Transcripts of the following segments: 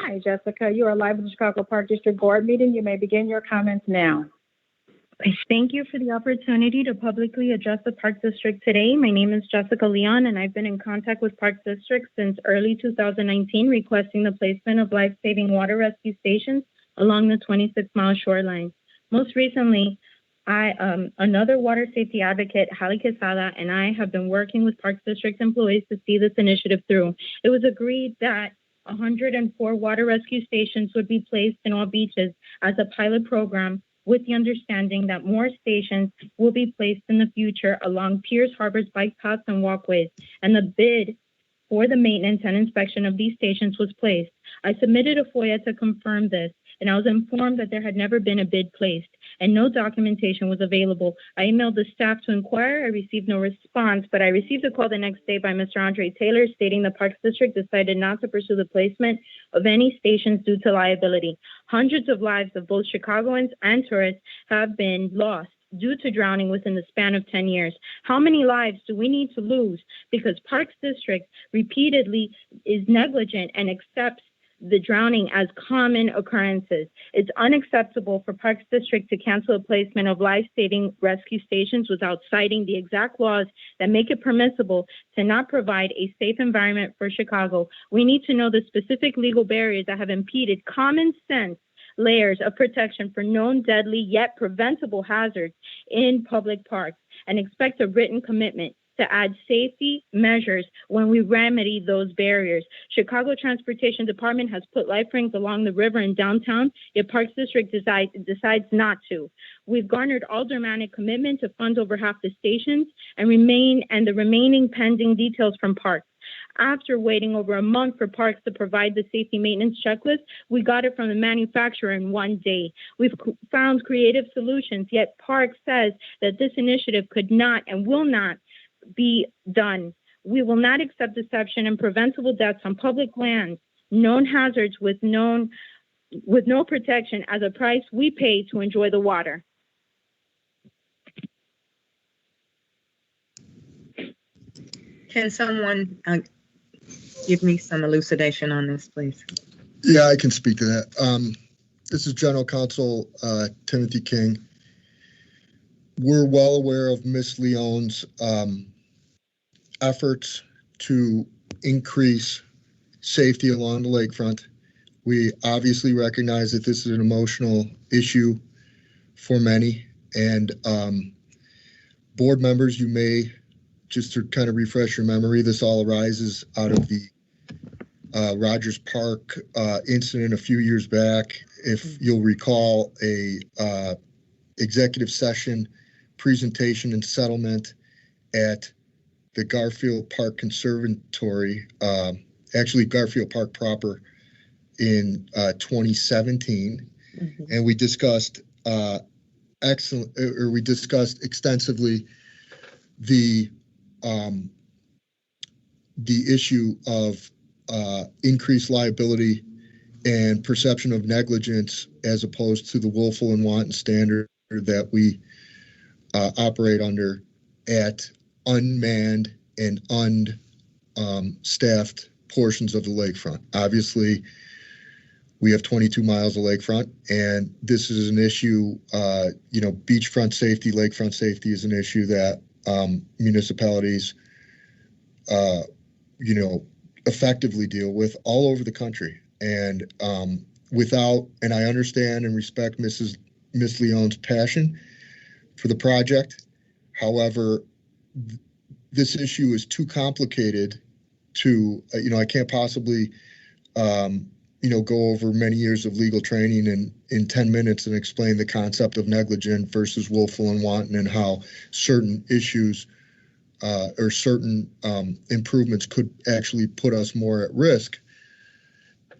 Hi, Jessica. You are live with the Chicago Park District Board meeting. You may begin your comments now. Thank you for the opportunity to publicly address the Park District today. My name is Jessica Leon, and I've been in contact with Park District since early 2019, requesting the placement of life-saving water rescue stations along the 26-mile shoreline. Most recently, another water safety advocate, Hallie Quesada, and I have been working with Park District employees to see this initiative through. It was agreed that 104 water rescue stations would be placed in all beaches as a pilot program, with the understanding that more stations will be placed in the future along piers, harbors, bike paths, and walkways. And the bid for the maintenance and inspection of these stations was placed. I submitted a FOIA to confirm this, and I was informed that there had never been a bid placed and no documentation was available. I emailed the staff to inquire. I received no response, but I received a call the next day by Mr. Andre Taylor stating the Parks District decided not to pursue the placement of any stations due to liability. Hundreds of lives of both Chicagoans and tourists have been lost due to drowning within the span of 10 years. How many lives do we need to lose because Parks District repeatedly is negligent and accepts the drowning as common occurrences? It's unacceptable for Parks District to cancel a placement of life-saving rescue stations without citing the exact laws that make it permissible to not provide a safe environment for Chicago. We need to know the specific legal barriers that have impeded common sense layers of protection for known deadly yet preventable hazards in public parks, and expect a written commitment to add safety measures when we remedy those barriers. Chicago Transportation Department has put life rings along the river in downtown, yet Parks District decides not to. We've garnered aldermanic commitment to fund over half the stations and the remaining pending details from Parks. After waiting over a month for Parks to provide the safety maintenance checklist, we got it from the manufacturer in one day. We've found creative solutions, yet Parks says that this initiative could not and will not be done. We will not accept deception and preventable deaths on public lands, known hazards with no protection as a price we pay to enjoy the water. Can someone give me some elucidation on this, please? Yeah, I can speak to that. This is General Counsel Timothy King. We're well aware of Ms. Leon's efforts to increase safety along the lakefront. We obviously recognize that this is an emotional issue for many, and board members, you may, just to kind of refresh your memory, this all arises out of the Rogers Park incident a few years back. If you'll recall, a executive session presentation and settlement at the Garfield Park Conservatory, actually Garfield Park proper, in 2017, and we discussed extensively the issue of increased liability and perception of negligence as opposed to the willful and wanton standard that we operate under at unmanned and unstaffed portions of the lakefront. Obviously, we have 22 miles of lakefront, and this is an issue, beachfront safety, lakefront safety is an issue that municipalities, effectively deal with all over the country. And and I understand and respect Miss Leon's passion for the project. However, this issue is too complicated to, I can't possibly, go over many years of legal training in 10 minutes and explain the concept of negligent versus willful and wanton and how certain issues or certain improvements could actually put us more at risk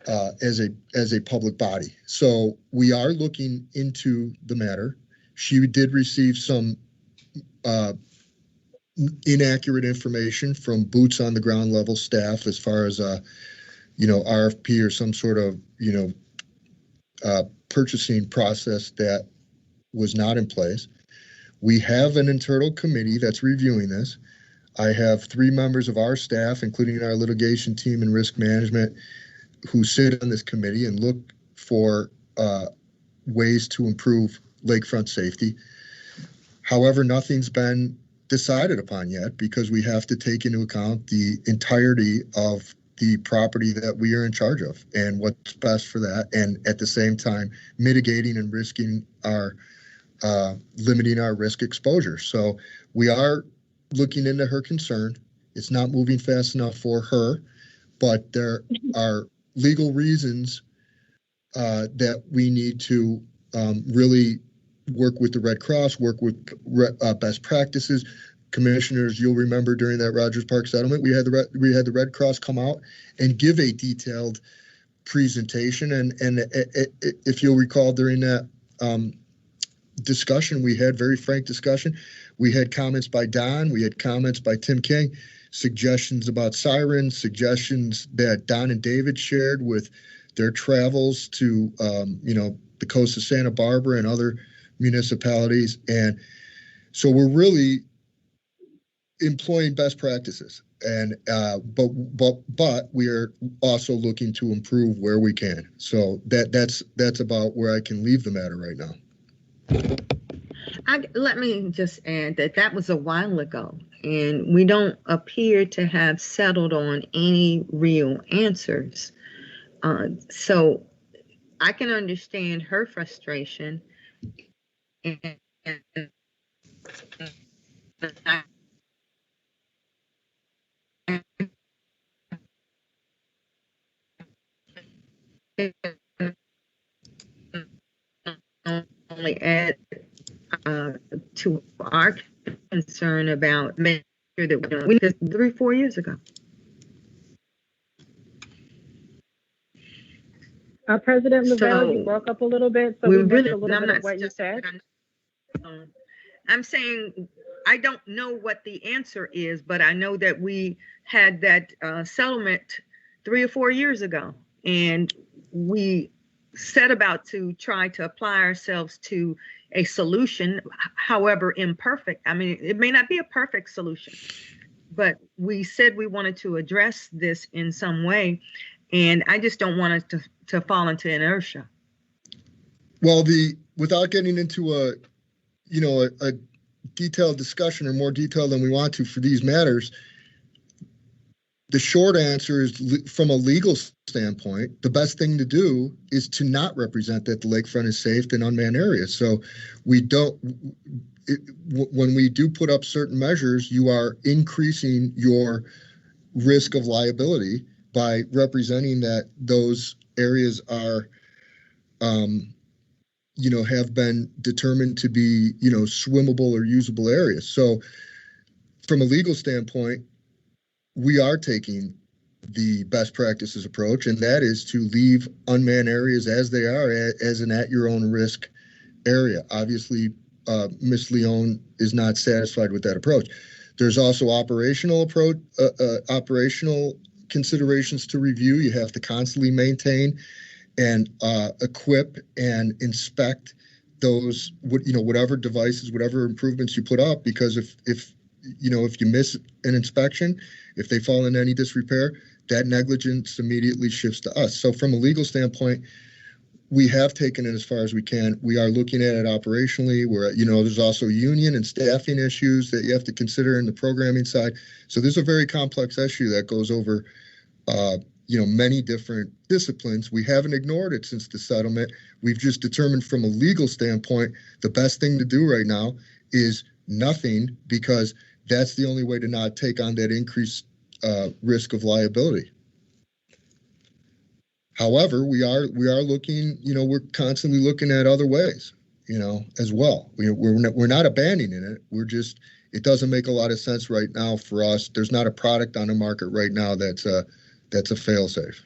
as a public body. So we are looking into the matter. She did receive some inaccurate information from boots on the ground level staff as far as RFP or some sort of purchasing process that was not in place. We have an internal committee that's reviewing this. I have 3 members of our staff, including our litigation team and risk management, who sit on this committee and look for ways to improve lakefront safety. However, nothing's been decided upon yet because we have to take into account the entirety of the property that we are in charge of and what's best for that, and at the same time mitigating and risking our limiting our risk exposure. So we are looking into her concern. It's not moving fast enough for her, but there are legal reasons that we need to really work with the Red Cross, work with best practices. Commissioners, you'll remember during that Rogers Park settlement, we had the Red Cross come out and give a detailed presentation. And if you'll recall, during that discussion, we had very frank discussion. We had comments by Don, we had comments by Tim King, suggestions about sirens, suggestions that Don and David shared with their travels to the coast of Santa Barbara and other municipalities. And so we're really employing best practices, and but we are also looking to improve where we can. So that's about where I can leave the matter right now. Let me just add that was a while ago, and we don't appear to have settled on any real answers. So I can understand her frustration, and only add to our concern about making sure that we did 3-4 years ago. President Lavelle, So you broke up a little bit, so we we missed really, a little bit of what you said. I'm saying I don't know what the answer is, but I know that we had that settlement 3 or 4 years ago, and we set about to try to apply ourselves to a solution, however imperfect. I mean, it may not be a perfect solution, but we said we wanted to address this in some way, and I just don't want it to fall into inertia. Well, without getting into a detailed discussion, or more detail than we want to for these matters, the short answer is, from a legal standpoint, the best thing to do is to not represent that the lakefront is safe in unmanned areas. So when we do put up certain measures, you are increasing your risk of liability by representing that those areas are have been determined to be, swimmable or usable areas. So from a legal standpoint, we are taking the best practices approach, and that is to leave unmanned areas as they are, as an at your own risk area. Obviously, Ms. Leon is not satisfied with that approach. There's also operational considerations to review. You have to constantly maintain and equip and inspect those, whatever devices, whatever improvements you put up, because if you miss an inspection, if they fall into any disrepair, that negligence immediately shifts to us. So from a legal standpoint, we have taken it as far as we can. We are looking at it operationally. There's also union and staffing issues that you have to consider in the programming side. So there's a very complex issue that goes over many different disciplines. We haven't ignored it since the settlement. We've just determined from a legal standpoint, the best thing to do right now is nothing, because that's the only way to not take on that increased risk of liability. However, we are looking, we're constantly looking at other ways, as well. We're not abandoning it. It doesn't make a lot of sense right now for us. There's not a product on the market right now that's a fail-safe.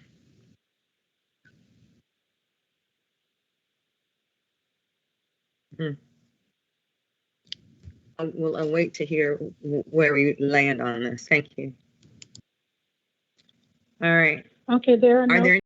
I'll wait to hear where we land on this. Thank you. All right. Okay, there are Are no there